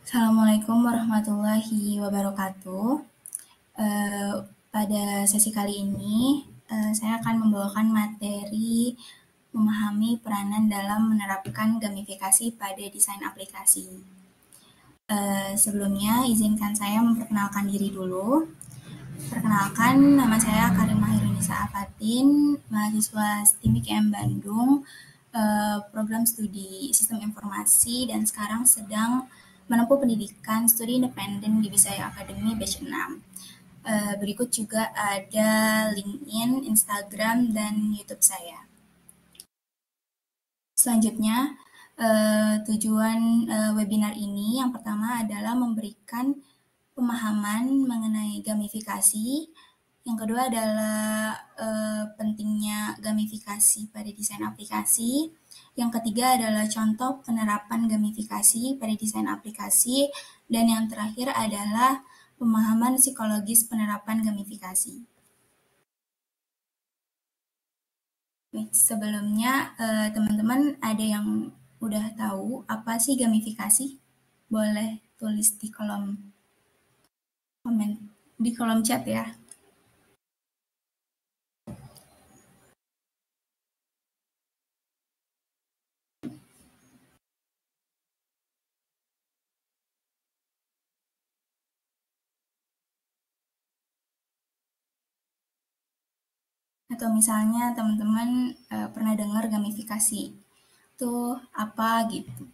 Assalamualaikum warahmatullahi wabarakatuh. Eh, Pada sesi kali ini, saya akan membawakan materi memahami peranan dalam menerapkan gamifikasi pada desain aplikasi. Sebelumnya, izinkan saya memperkenalkan diri dulu. Perkenalkan, nama saya Karimah Hirunisa Afatin, mahasiswa STIM IKM Bandung, program studi Sistem Informasi, dan sekarang sedang menempuh pendidikan studi independen di Visaya Academy Batch 6. Berikut juga ada LinkedIn, Instagram, dan YouTube saya. Selanjutnya, tujuan webinar ini yang pertama adalah memberikan pemahaman mengenai gamifikasi. Yang kedua adalah pentingnya gamifikasi pada desain aplikasi. Yang ketiga adalah contoh penerapan gamifikasi pada desain aplikasi. Dan yang terakhir adalah pemahaman psikologis penerapan gamifikasi. Sebelumnya, teman-teman ada yang udah tahu apa sih gamifikasi? Boleh tulis di kolom komen, di kolom chat ya. Atau misalnya teman-teman pernah dengar gamifikasi itu apa gitu.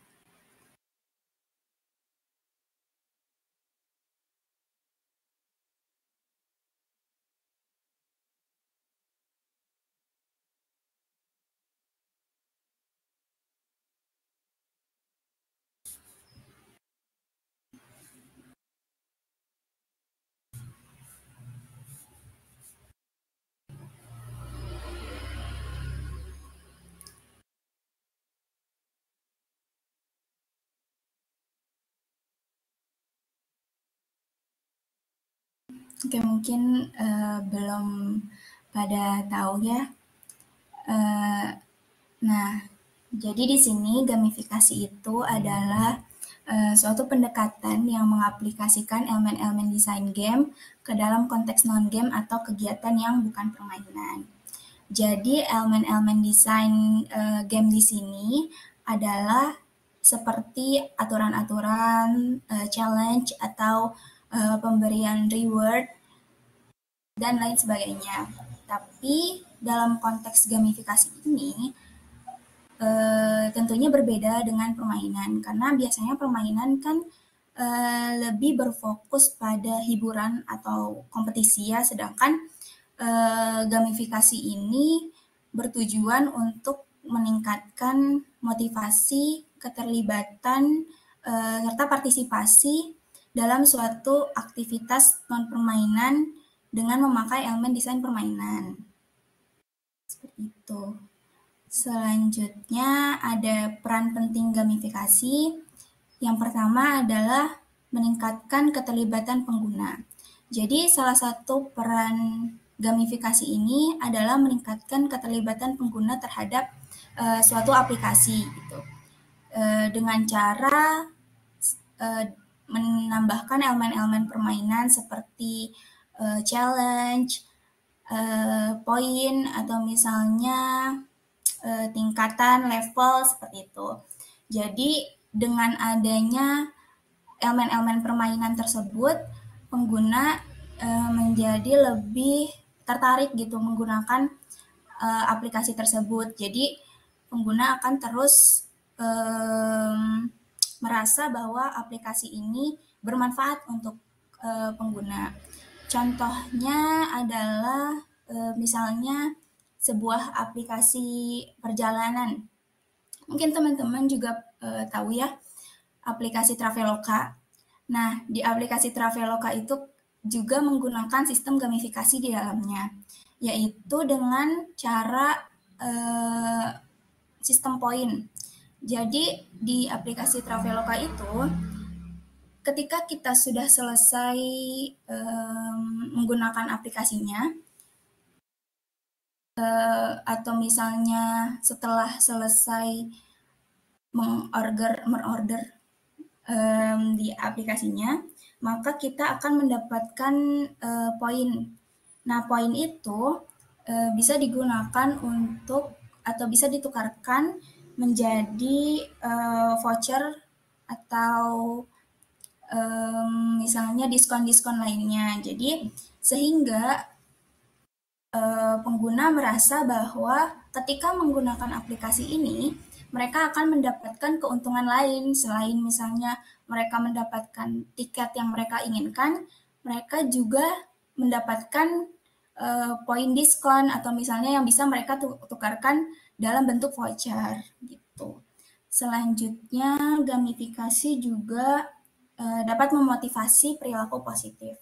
Oke, mungkin belum pada tahu ya. Nah, jadi di sini gamifikasi itu adalah suatu pendekatan yang mengaplikasikan elemen-elemen desain game ke dalam konteks non-game atau kegiatan yang bukan permainan. Jadi elemen-elemen desain game di sini adalah seperti aturan-aturan, challenge atau pemberian reward dan lain sebagainya. Tapi dalam konteks gamifikasi ini tentunya berbeda dengan permainan karena biasanya permainan kan lebih berfokus pada hiburan atau kompetisi ya, sedangkan gamifikasi ini bertujuan untuk meningkatkan motivasi, keterlibatan, serta partisipasi dalam suatu aktivitas non permainan dengan memakai elemen desain permainan. Seperti itu. Selanjutnya ada peran penting gamifikasi. Yang pertama adalah meningkatkan keterlibatan pengguna. Jadi salah satu peran gamifikasi ini adalah meningkatkan keterlibatan pengguna terhadap suatu aplikasi gitu. Dengan cara menambahkan elemen-elemen permainan seperti challenge, poin atau misalnya tingkatan level seperti itu. Jadi dengan adanya elemen-elemen permainan tersebut, pengguna menjadi lebih tertarik gitu menggunakan aplikasi tersebut. Jadi pengguna akan terus merasa bahwa aplikasi ini bermanfaat untuk pengguna. Contohnya adalah misalnya sebuah aplikasi perjalanan. Mungkin teman-teman juga tahu ya, aplikasi Traveloka. Nah, di aplikasi Traveloka itu juga menggunakan sistem gamifikasi di dalamnya, yaitu dengan cara sistem poin. Jadi di aplikasi Traveloka itu, ketika kita sudah selesai menggunakan aplikasinya, atau misalnya setelah selesai merorder di aplikasinya, maka kita akan mendapatkan poin. Nah, poin itu bisa digunakan untuk atau bisa ditukarkan menjadi voucher atau misalnya diskon-diskon lainnya. Jadi sehingga pengguna merasa bahwa ketika menggunakan aplikasi ini, mereka akan mendapatkan keuntungan lain selain misalnya mereka mendapatkan tiket yang mereka inginkan, mereka juga mendapatkan poin diskon atau misalnya yang bisa mereka tukarkan dalam bentuk voucher gitu. Selanjutnya, gamifikasi juga dapat memotivasi perilaku positif.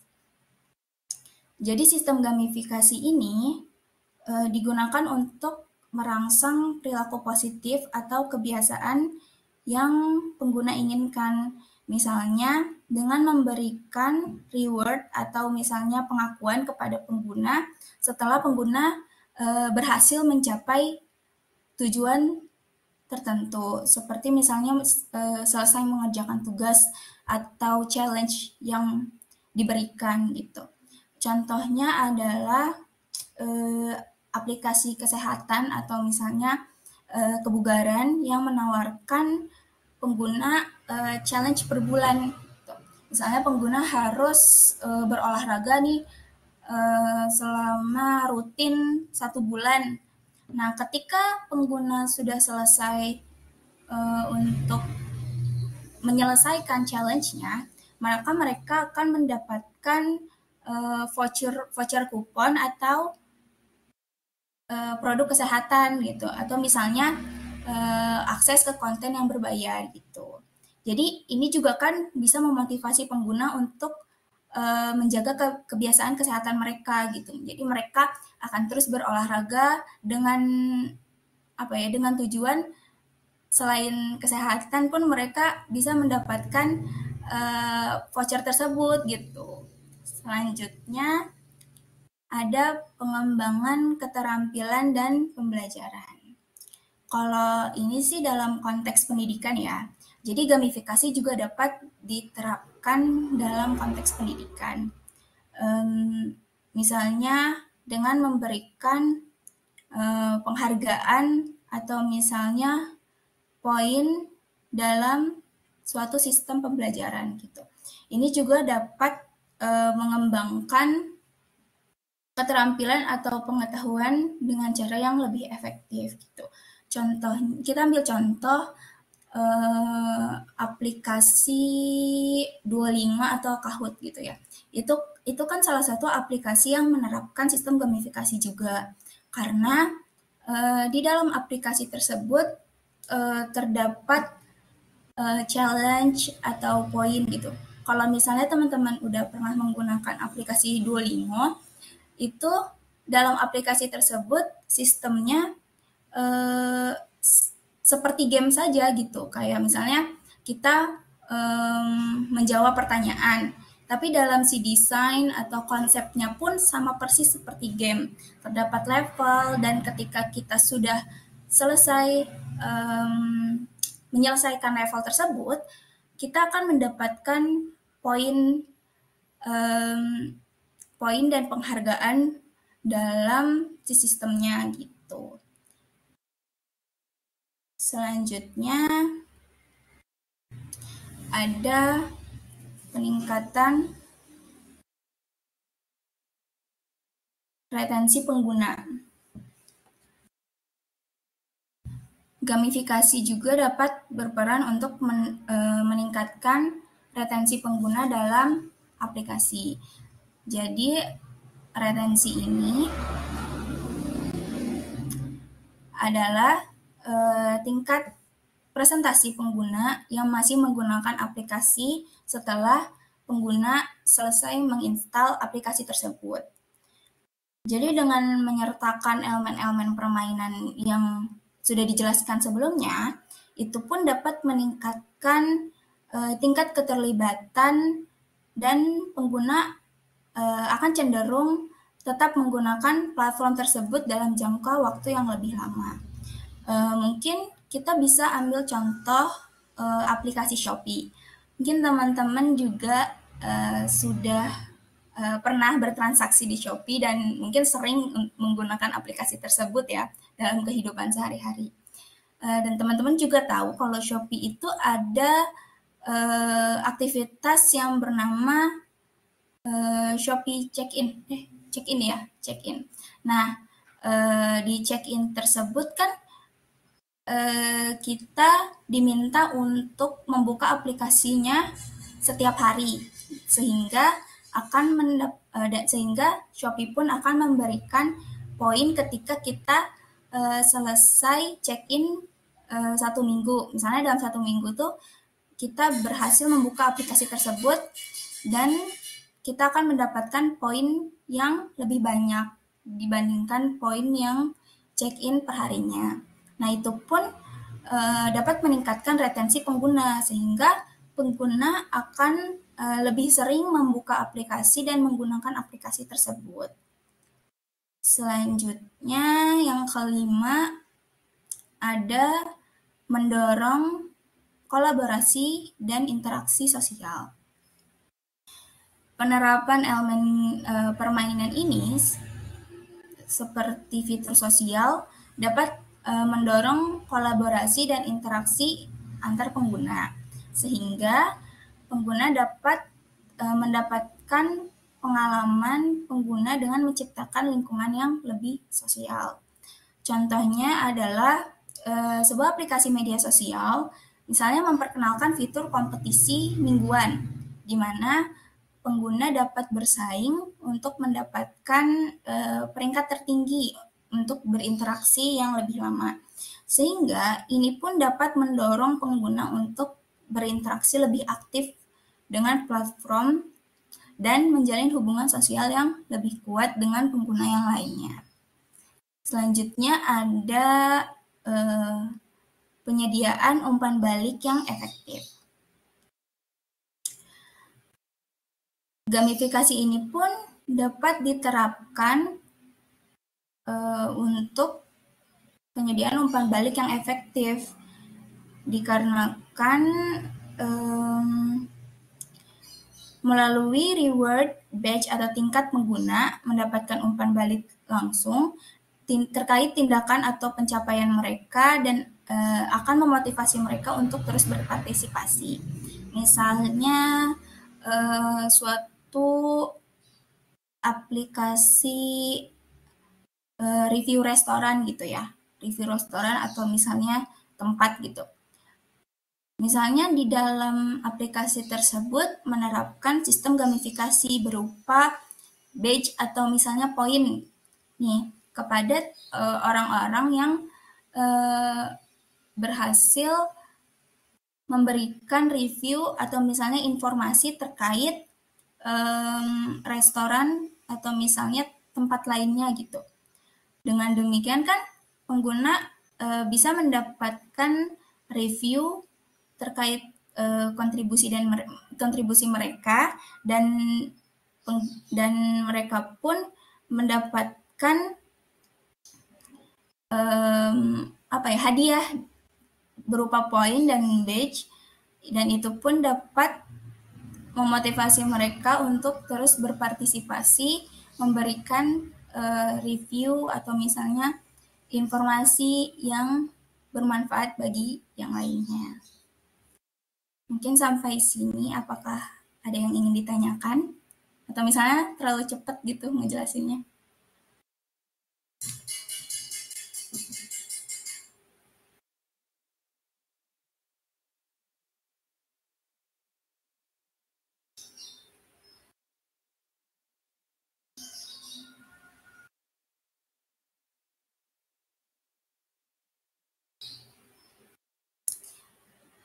Jadi sistem gamifikasi ini digunakan untuk merangsang perilaku positif atau kebiasaan yang pengguna inginkan. Misalnya dengan memberikan reward atau misalnya pengakuan kepada pengguna setelah pengguna berhasil mencapai tujuan tertentu, seperti misalnya selesai mengerjakan tugas atau challenge yang diberikan gitu. Contohnya adalah aplikasi kesehatan atau misalnya kebugaran yang menawarkan pengguna challenge per bulan. Misalnya pengguna harus berolahraga nih selama rutin 1 bulan. Nah, ketika pengguna sudah selesai untuk menyelesaikan challenge-nya, maka mereka akan mendapatkan voucher kupon atau produk kesehatan gitu, atau misalnya akses ke konten yang berbayar gitu. Jadi ini juga kan bisa memotivasi pengguna untuk menjaga kebiasaan kesehatan mereka gitu. Jadi mereka akan terus berolahraga dengan dengan tujuan selain kesehatan pun mereka bisa mendapatkan voucher tersebut gitu. Selanjutnya ada pengembangan keterampilan dan pembelajaran. Kalau ini sih dalam konteks pendidikan ya. Jadi gamifikasi juga dapat diterapkan dalam konteks pendidikan. Misalnya dengan memberikan penghargaan atau misalnya poin dalam suatu sistem pembelajaran gitu. Ini juga dapat mengembangkan keterampilan atau pengetahuan dengan cara yang lebih efektif gitu. Contoh, kita ambil contoh aplikasi Duolingo atau Kahoot gitu ya. Itu kan salah satu aplikasi yang menerapkan sistem gamifikasi juga. Karena di dalam aplikasi tersebut terdapat challenge atau poin gitu. Kalau misalnya teman-teman udah pernah menggunakan aplikasi Duolingo, itu dalam aplikasi tersebut sistemnya seperti game saja gitu. Kayak misalnya kita menjawab pertanyaan, tapi dalam si desain atau konsepnya pun sama persis seperti game. Terdapat level dan ketika kita sudah selesai menyelesaikan level tersebut, kita akan mendapatkan poin dan penghargaan dalam si sistemnya gitu. Selanjutnya ada peningkatan retensi pengguna. Gamifikasi juga dapat berperan untuk meningkatkan retensi pengguna dalam aplikasi. Jadi retensi ini adalah tingkat presentasi pengguna yang masih menggunakan aplikasi setelah pengguna selesai menginstal aplikasi tersebut. Jadi dengan menyertakan elemen-elemen permainan yang sudah dijelaskan sebelumnya, itu pun dapat meningkatkan tingkat keterlibatan dan pengguna akan cenderung tetap menggunakan platform tersebut dalam jangka waktu yang lebih lama. Mungkin kita bisa ambil contoh aplikasi Shopee. Mungkin teman-teman juga sudah pernah bertransaksi di Shopee dan mungkin sering menggunakan aplikasi tersebut ya dalam kehidupan sehari-hari. Dan teman-teman juga tahu kalau Shopee itu ada aktivitas yang bernama Shopee check-in ya, check-in. Nah, di check-in tersebut kan kita diminta untuk membuka aplikasinya setiap hari, sehingga Shopee pun akan memberikan poin ketika kita selesai check-in 1 minggu. Misalnya dalam 1 minggu tuh kita berhasil membuka aplikasi tersebut dan kita akan mendapatkan poin yang lebih banyak dibandingkan poin yang check-in perharinya. Nah, itu pun dapat meningkatkan retensi pengguna, sehingga pengguna akan lebih sering membuka aplikasi dan menggunakan aplikasi tersebut. Selanjutnya, yang kelima, ada mendorong kolaborasi dan interaksi sosial. Penerapan elemen permainan ini seperti fitur sosial dapat mendorong kolaborasi dan interaksi antar pengguna, sehingga pengguna dapat mendapatkan pengalaman pengguna dengan menciptakan lingkungan yang lebih sosial. Contohnya adalah sebuah aplikasi media sosial, misalnya memperkenalkan fitur kompetisi mingguan, di mana pengguna dapat bersaing untuk mendapatkan peringkat tertinggi untuk berinteraksi yang lebih lama. Sehingga ini pun dapat mendorong pengguna untuk berinteraksi lebih aktif dengan platform dan menjalin hubungan sosial yang lebih kuat dengan pengguna yang lainnya. Selanjutnya ada penyediaan umpan balik yang efektif. Gamifikasi ini pun dapat diterapkan untuk penyediaan umpan balik yang efektif, dikarenakan melalui reward, badge, atau tingkat pengguna mendapatkan umpan balik langsung terkait tindakan atau pencapaian mereka dan akan memotivasi mereka untuk terus berpartisipasi. Misalnya suatu aplikasi review restoran gitu ya, review restoran atau misalnya tempat gitu. Misalnya di dalam aplikasi tersebut menerapkan sistem gamifikasi berupa badge atau misalnya poin nih kepada orang-orang yang berhasil memberikan review atau misalnya informasi terkait restoran atau misalnya tempat lainnya gitu. Dengan demikian kan pengguna bisa mendapatkan review terkait kontribusi mereka dan mereka pun mendapatkan hadiah berupa poin dan badge, dan itu pun dapat memotivasi mereka untuk terus berpartisipasi memberikan review atau misalnya informasi yang bermanfaat bagi yang lainnya. Mungkin sampai sini, apakah ada yang ingin ditanyakan? Atau misalnya terlalu cepat gitu ngejelasinnya?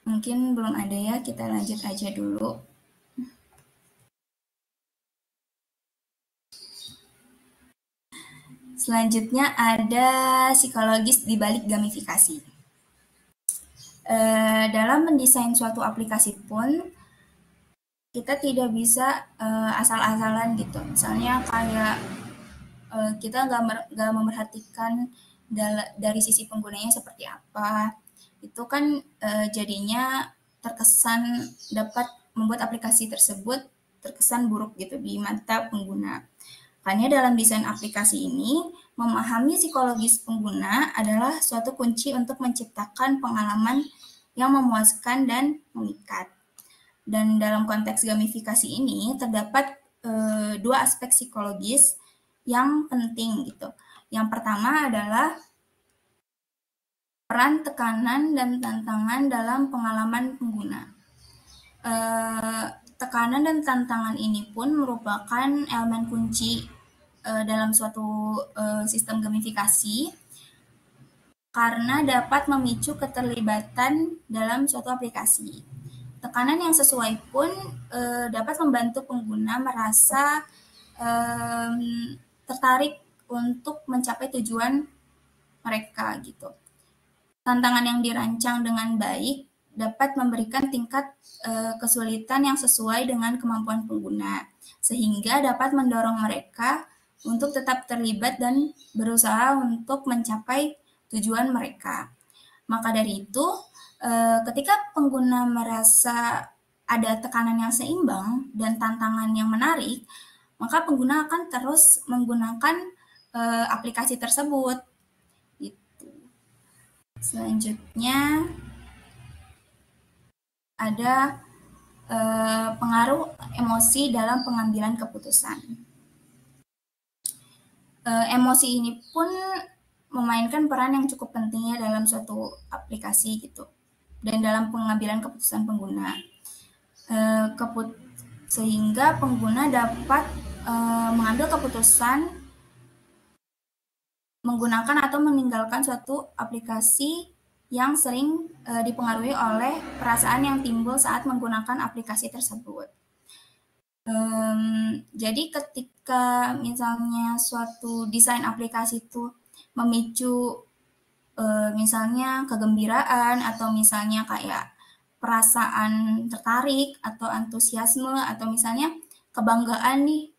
Mungkin belum ada ya, kita lanjut aja dulu. Selanjutnya ada psikologis di balik gamifikasi. Dalam mendesain suatu aplikasi pun, kita tidak bisa asal-asalan gitu. Misalnya kayak kita nggak memperhatikan dari sisi penggunanya seperti apa. Itu kan jadinya terkesan dapat membuat aplikasi tersebut terkesan buruk gitu di mata pengguna. Makanya dalam desain aplikasi ini, memahami psikologis pengguna adalah suatu kunci untuk menciptakan pengalaman yang memuaskan dan memikat. Dan dalam konteks gamifikasi ini terdapat dua aspek psikologis yang penting gitu. Yang pertama adalah peran tekanan dan tantangan dalam pengalaman pengguna. Tekanan dan tantangan ini pun merupakan elemen kunci dalam suatu sistem gamifikasi karena dapat memicu keterlibatan dalam suatu aplikasi. Tekanan yang sesuai pun dapat membantu pengguna merasa tertarik untuk mencapai tujuan mereka gitu. Tantangan yang dirancang dengan baik dapat memberikan tingkat kesulitan yang sesuai dengan kemampuan pengguna, sehingga dapat mendorong mereka untuk tetap terlibat dan berusaha untuk mencapai tujuan mereka. Maka dari itu, ketika pengguna merasa ada tekanan yang seimbang dan tantangan yang menarik, maka pengguna akan terus menggunakan aplikasi tersebut. Gitu. Selanjutnya ada pengaruh emosi dalam pengambilan keputusan. Emosi ini pun memainkan peran yang cukup pentingnya dalam suatu aplikasi gitu dan dalam pengambilan keputusan pengguna. Sehingga pengguna dapat mengambil keputusan menggunakan atau meninggalkan suatu aplikasi yang sering dipengaruhi oleh perasaan yang timbul saat menggunakan aplikasi tersebut. Jadi ketika misalnya suatu desain aplikasi itu memicu misalnya kegembiraan atau misalnya kayak perasaan tertarik atau antusiasme atau misalnya kebanggaan nih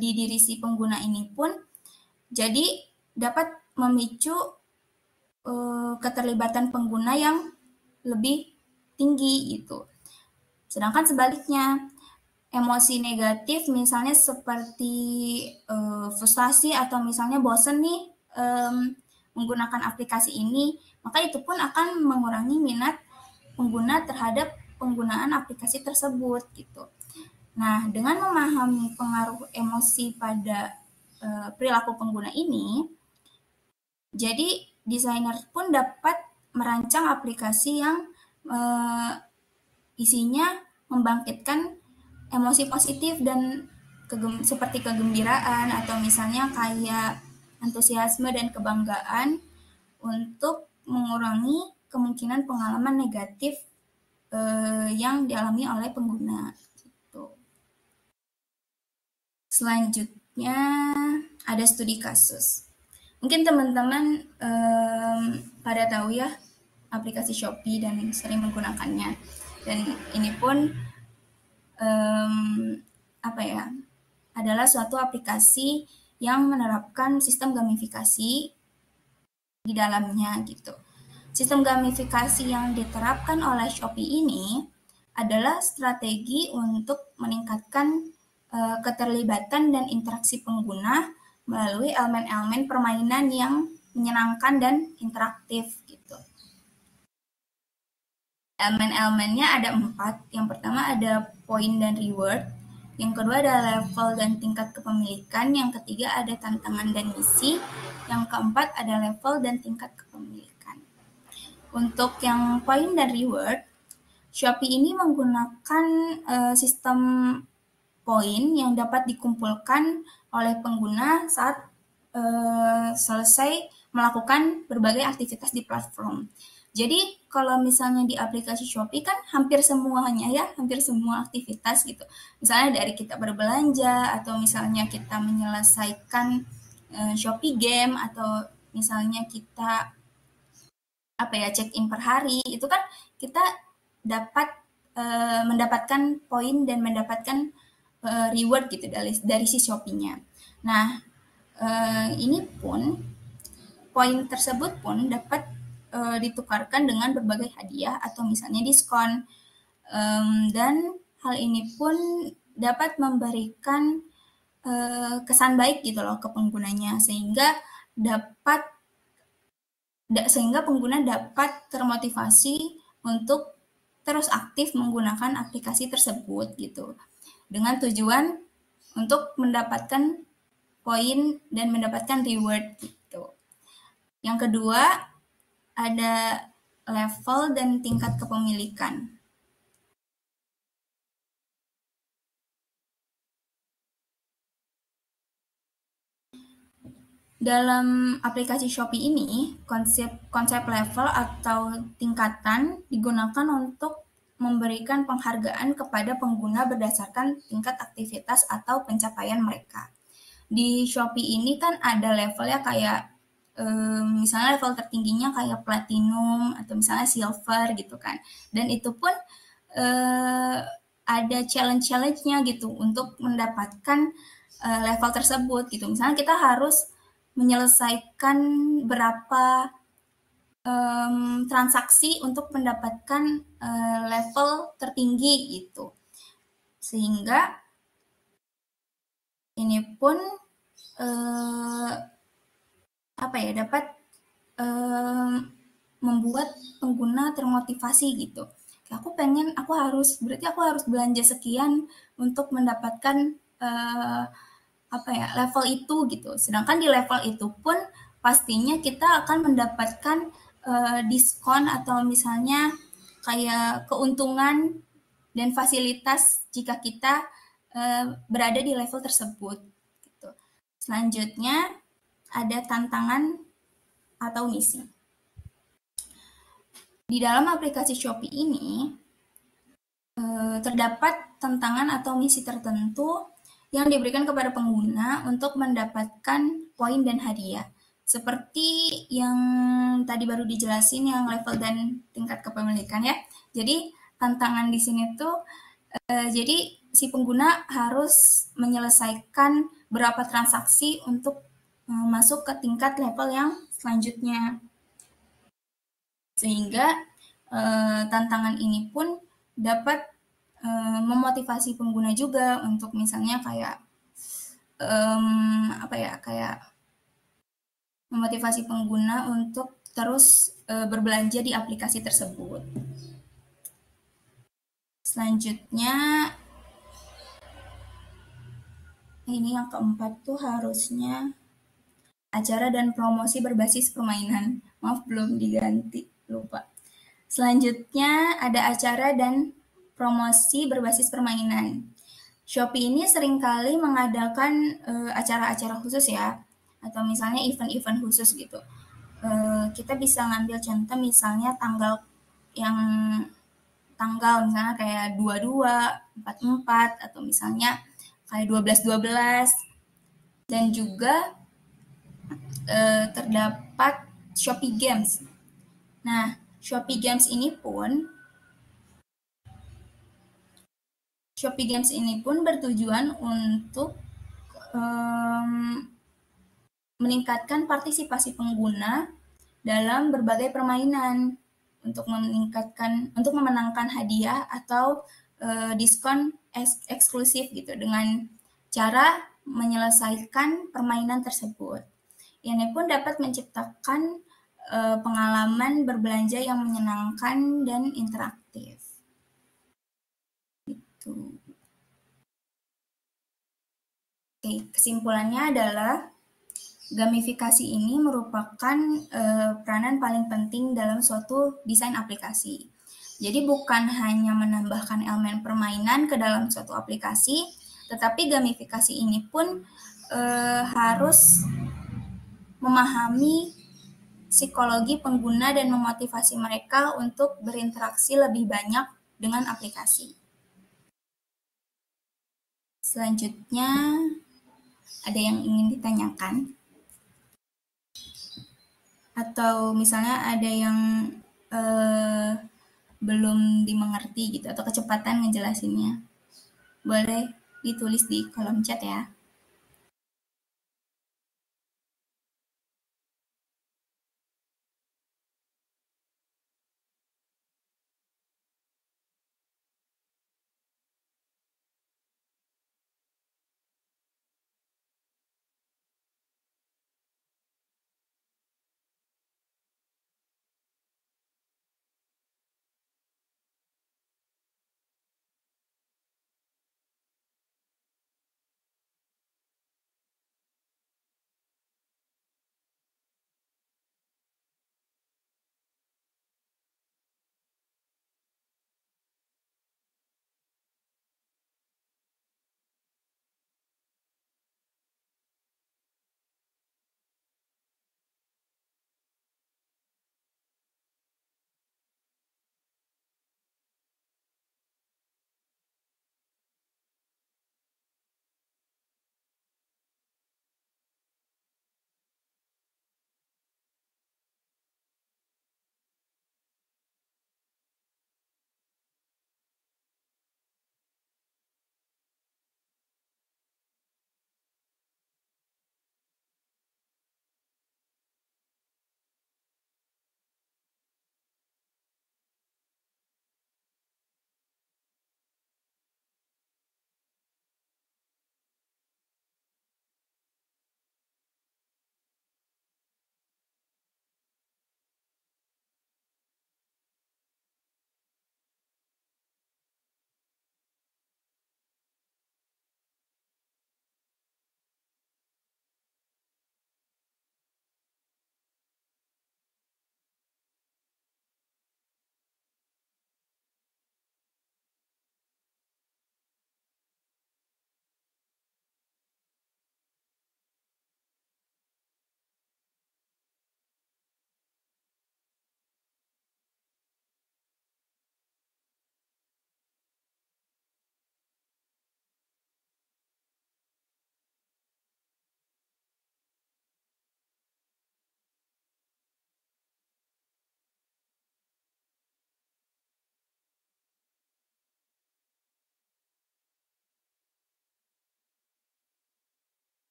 di diri si pengguna ini pun jadi dapat memicu keterlibatan pengguna yang lebih tinggi gitu. Sedangkan sebaliknya, emosi negatif misalnya seperti frustasi atau misalnya bosen nih menggunakan aplikasi ini, maka itu pun akan mengurangi minat pengguna terhadap penggunaan aplikasi tersebut gitu. Nah, dengan memahami pengaruh emosi pada perilaku pengguna ini, jadi desainer pun dapat merancang aplikasi yang isinya membangkitkan emosi positif dan seperti kegembiraan atau misalnya kayak antusiasme dan kebanggaan untuk mengurangi kemungkinan pengalaman negatif yang dialami oleh pengguna. Gitu. Selanjutnya ada studi kasus. Mungkin teman-teman pada tahu ya aplikasi Shopee dan sering menggunakannya. Dan ini pun adalah suatu aplikasi yang menerapkan sistem gamifikasi di dalamnya gitu. Sistem gamifikasi yang diterapkan oleh Shopee ini adalah strategi untuk meningkatkan keterlibatan dan interaksi pengguna melalui elemen-elemen permainan yang menyenangkan dan interaktif gitu. Elemen-elemennya ada 4. Yang pertama ada poin dan reward. Yang kedua ada level dan tingkat kepemilikan. Yang ketiga ada tantangan dan misi. Yang keempat ada level dan tingkat kepemilikan. Untuk yang poin dan reward, Shopee ini menggunakan sistem poin yang dapat dikumpulkan oleh pengguna saat selesai melakukan berbagai aktivitas di platform. Jadi kalau misalnya di aplikasi Shopee kan hampir semuanya ya, hampir semua aktivitas gitu. Misalnya dari kita berbelanja atau misalnya kita menyelesaikan Shopee game atau misalnya kita check-in per hari, itu kan kita dapat mendapatkan poin dan mendapatkan reward gitu dari si Shopee-nya. Nah, ini pun poin tersebut pun dapat ditukarkan dengan berbagai hadiah atau misalnya diskon dan hal ini pun dapat memberikan kesan baik gitu loh ke penggunanya, sehingga pengguna dapat termotivasi untuk terus aktif menggunakan aplikasi tersebut gitu, dengan tujuan untuk mendapatkan poin dan mendapatkan reward gitu. Yang kedua, ada level dan tingkat kepemilikan. Dalam aplikasi Shopee ini, konsep level atau tingkatan digunakan untuk memberikan penghargaan kepada pengguna berdasarkan tingkat aktivitas atau pencapaian mereka. Di Shopee ini kan ada levelnya kayak misalnya level tertingginya kayak platinum atau misalnya silver gitu kan. Dan itu pun ada challenge-nya gitu untuk mendapatkan level tersebut gitu. Misalnya kita harus menyelesaikan berapa transaksi untuk mendapatkan level tertinggi gitu. Sehingga ini pun dapat membuat pengguna termotivasi gitu. Berarti aku harus belanja sekian untuk mendapatkan level itu gitu. Sedangkan di level itu pun pastinya kita akan mendapatkan diskon atau misalnya kayak keuntungan dan fasilitas jika kita berada di level tersebut gitu. Selanjutnya ada tantangan atau misi. Di dalam aplikasi Shopee ini terdapat tantangan atau misi tertentu yang diberikan kepada pengguna untuk mendapatkan poin dan hadiah. Seperti yang tadi baru dijelasin yang level dan tingkat kepemilikan ya. Jadi tantangan di sini tuh jadi si pengguna harus menyelesaikan berapa transaksi untuk masuk ke tingkat level yang selanjutnya. Sehingga tantangan ini pun dapat memotivasi pengguna juga untuk misalnya kayak memotivasi pengguna untuk terus berbelanja di aplikasi tersebut. Selanjutnya ini yang keempat tuh harusnya acara dan promosi berbasis permainan. Maaf belum diganti, lupa. Selanjutnya ada acara dan promosi berbasis permainan. Shopee ini seringkali mengadakan acara-acara khusus ya, atau misalnya event-event khusus gitu. Kita bisa ngambil contoh misalnya tanggal misalnya kayak 22, 44, atau misalnya kayak 12-12. Dan juga terdapat Shopee Games. Nah, Shopee Games ini pun bertujuan untuk meningkatkan partisipasi pengguna dalam berbagai permainan untuk memenangkan hadiah atau diskon eksklusif gitu dengan cara menyelesaikan permainan tersebut. Ini pun dapat menciptakan pengalaman berbelanja yang menyenangkan dan interaktif. Gitu. Oke, kesimpulannya adalah gamifikasi ini merupakan peranan paling penting dalam suatu desain aplikasi. Jadi bukan hanya menambahkan elemen permainan ke dalam suatu aplikasi, tetapi gamifikasi ini pun harus memahami psikologi pengguna dan memotivasi mereka untuk berinteraksi lebih banyak dengan aplikasi. Selanjutnya, ada yang ingin ditanyakan? Atau misalnya ada yang belum dimengerti gitu, atau kecepatan ngejelasinnya. Boleh ditulis di kolom chat ya.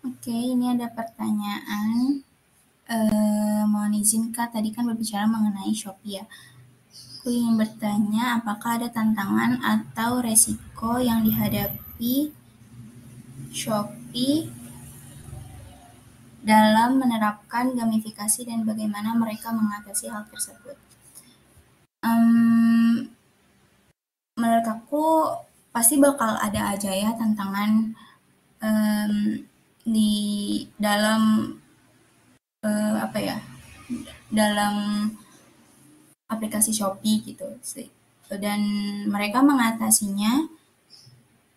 Oke, ini ada pertanyaan. Mohon izin Kak, tadi kan berbicara mengenai Shopee ya. Aku ingin bertanya, apakah ada tantangan atau resiko yang dihadapi Shopee dalam menerapkan gamifikasi dan bagaimana mereka mengatasi hal tersebut? Menurut aku pasti bakal ada aja ya tantangan di dalam apa ya, dalam aplikasi Shopee gitu sih. Dan mereka mengatasinya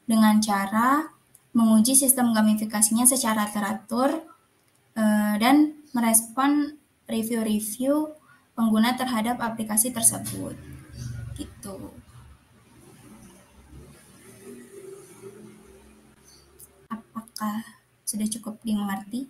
dengan cara menguji sistem gamifikasinya secara teratur dan merespon review-review pengguna terhadap aplikasi tersebut gitu. Apakah sudah cukup dimengerti?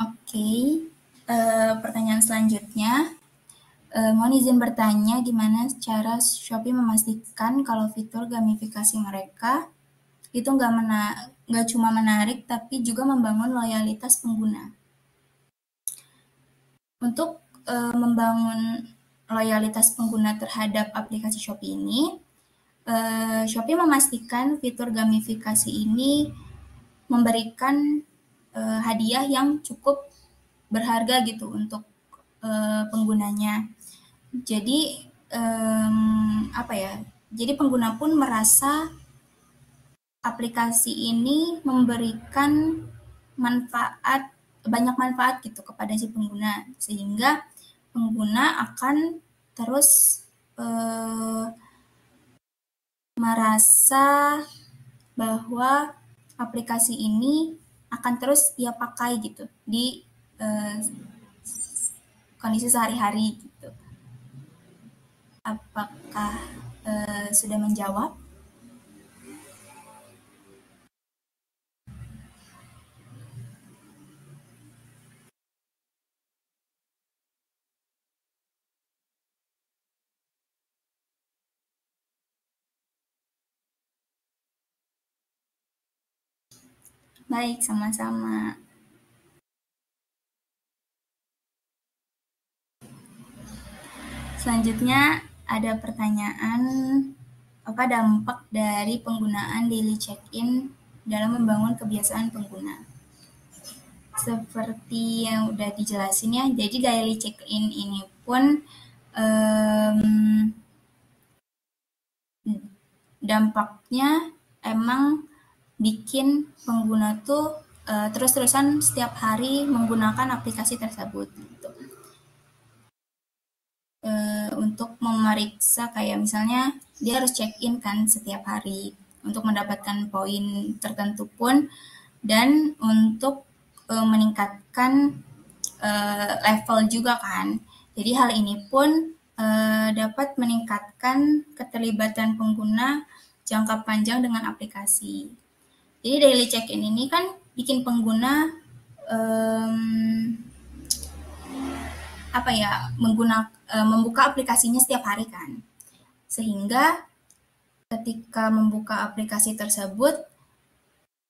Oke, pertanyaan selanjutnya. Mohon izin bertanya, gimana cara Shopee memastikan kalau fitur gamifikasi mereka itu nggak cuma menarik, tapi juga membangun loyalitas pengguna. Untuk membangun loyalitas pengguna terhadap aplikasi Shopee ini, Shopee memastikan fitur gamifikasi ini memberikan hadiah yang cukup berharga gitu untuk penggunanya. Jadi apa ya? Jadi pengguna pun merasa aplikasi ini memberikan manfaat banyak manfaat gitu kepada si pengguna sehingga pengguna akan terus eh, merasa bahwa aplikasi ini akan terus dia pakai gitu di eh, kondisi sehari-hari gitu. Apakah sudah menjawab? Baik, sama-sama. Selanjutnya ada pertanyaan, apa dampak dari penggunaan daily check-in dalam membangun kebiasaan pengguna? Seperti yang udah dijelasin ya, jadi daily check-in ini pun dampaknya emang bikin pengguna tuh terus-terusan setiap hari menggunakan aplikasi tersebut gitu. Untuk memeriksa kayak misalnya dia harus check in kan setiap hari untuk mendapatkan poin tertentu pun dan untuk meningkatkan level juga kan. Jadi hal ini pun dapat meningkatkan keterlibatan pengguna jangka panjang dengan aplikasi. Jadi daily check-in ini kan bikin pengguna apa ya membuka aplikasinya setiap hari kan, sehingga ketika membuka aplikasi tersebut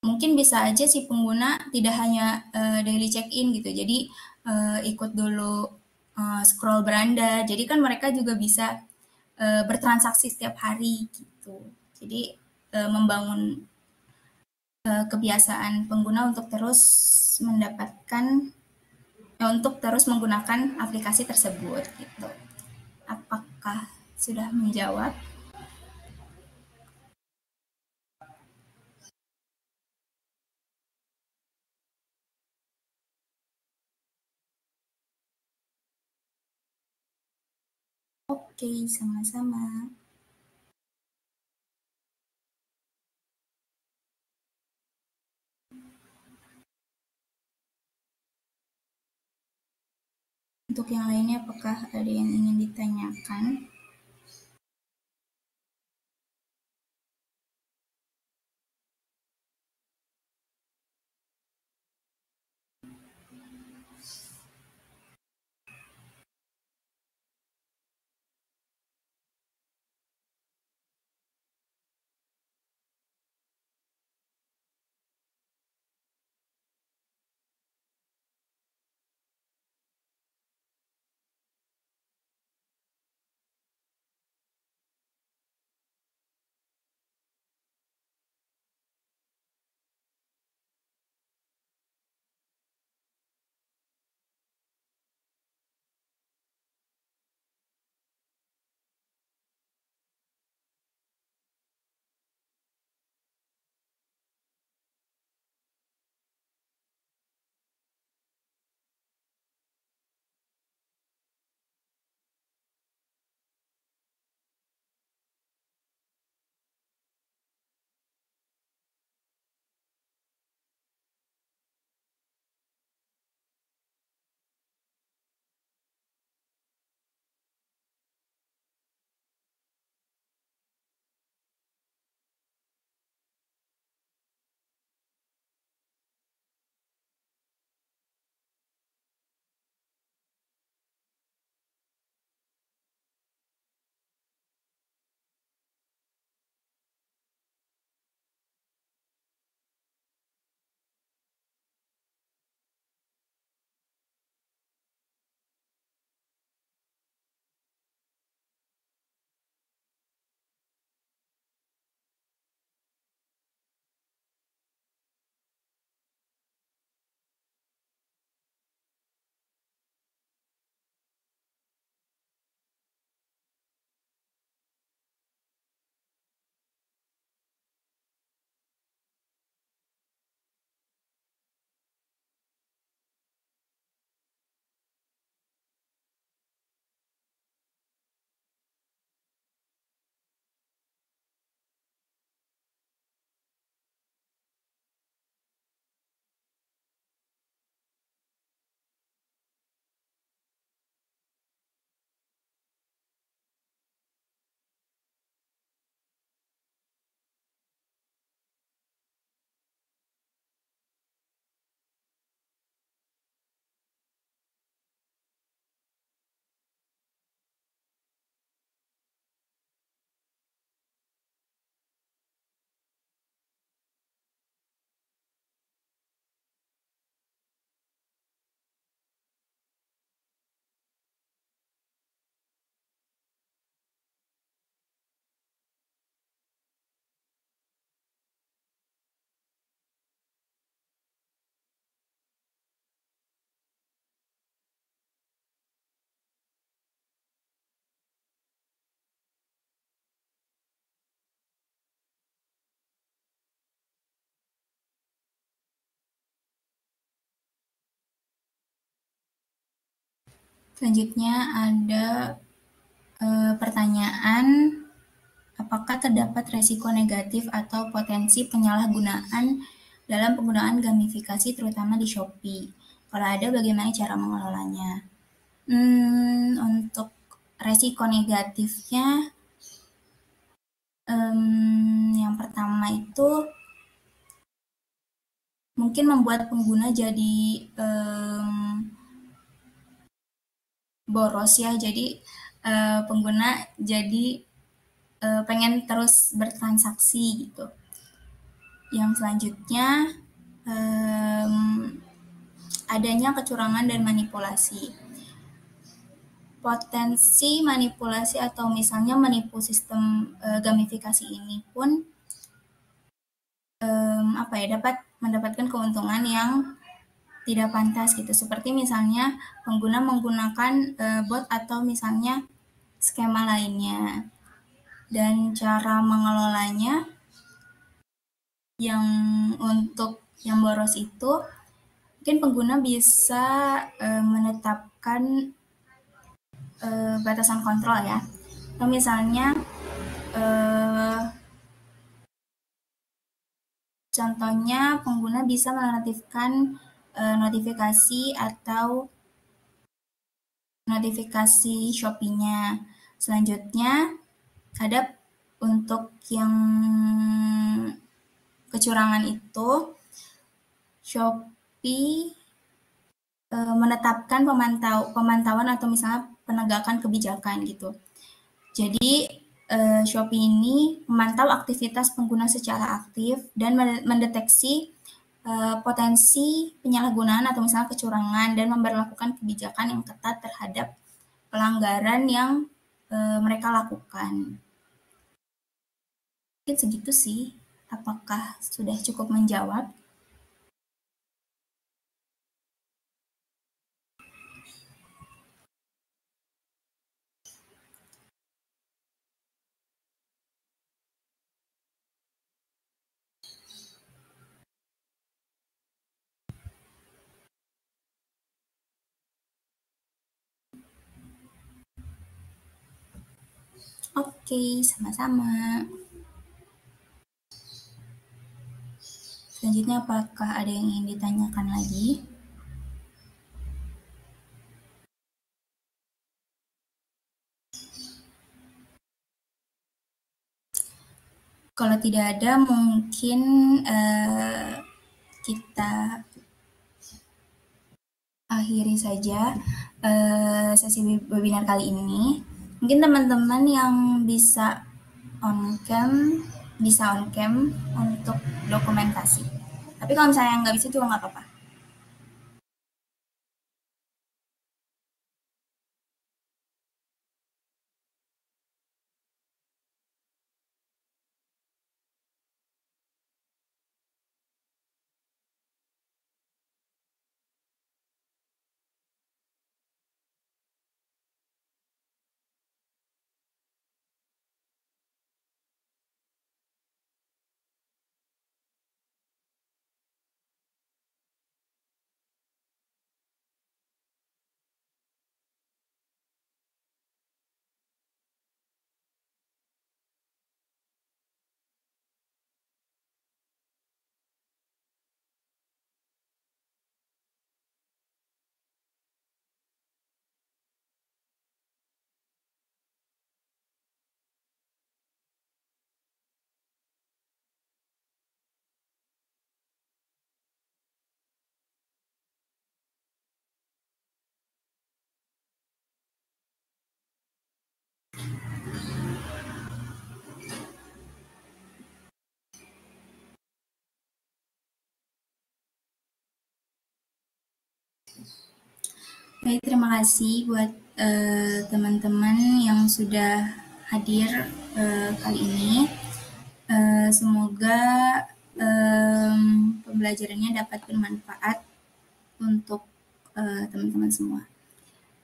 mungkin bisa aja si pengguna tidak hanya daily check-in gitu, jadi ikut dulu scroll beranda, jadi kan mereka juga bisa bertransaksi setiap hari gitu. Jadi membangun kebiasaan pengguna untuk terus mendapatkan untuk terus menggunakan aplikasi tersebut gitu. Apakah sudah menjawab? Oke, sama-sama. Untuk yang lainnya, apakah ada yang ingin ditanyakan? Selanjutnya ada pertanyaan, apakah terdapat resiko negatif atau potensi penyalahgunaan dalam penggunaan gamifikasi terutama di Shopee? Kalau ada, bagaimana cara mengelolanya? Untuk resiko negatifnya, yang pertama itu mungkin membuat pengguna jadi boros ya. Jadi pengguna jadi pengen terus bertransaksi gitu. Yang selanjutnya adanya kecurangan dan manipulasi. Potensi manipulasi atau misalnya menipu sistem gamifikasi ini pun dapat mendapatkan keuntungan yang tidak pantas gitu. Seperti misalnya pengguna menggunakan bot atau misalnya skema lainnya. Dan cara mengelolanya yang untuk yang boros itu mungkin pengguna bisa menetapkan batasan kontrol ya. Atau misalnya contohnya pengguna bisa menonaktifkan notifikasi atau notifikasi Shopee-nya. Selanjutnya ada untuk yang kecurangan itu, Shopee menetapkan pemantauan atau misalnya penegakan kebijakan gitu. Jadi Shopee ini memantau aktivitas pengguna secara aktif dan mendeteksi potensi penyalahgunaan atau misalnya kecurangan dan memberlakukan kebijakan yang ketat terhadap pelanggaran yang mereka lakukan. Mungkin segitu sih. Apakah sudah cukup menjawab? Oke, sama-sama. Selanjutnya, apakah ada yang ingin ditanyakan lagi? Kalau tidak ada, mungkin kita akhiri saja sesi webinar kali ini. Mungkin teman-teman yang bisa on cam untuk dokumentasi. Tapi kalau misalnya nggak bisa juga nggak apa-apa. Baik, terima kasih buat teman-teman yang sudah hadir kali ini. Semoga pembelajarannya dapat bermanfaat untuk teman-teman semua.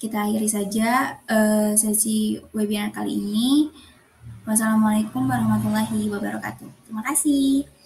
Kita akhiri saja sesi webinar kali ini. Wassalamualaikum warahmatullahi wabarakatuh. Terima kasih.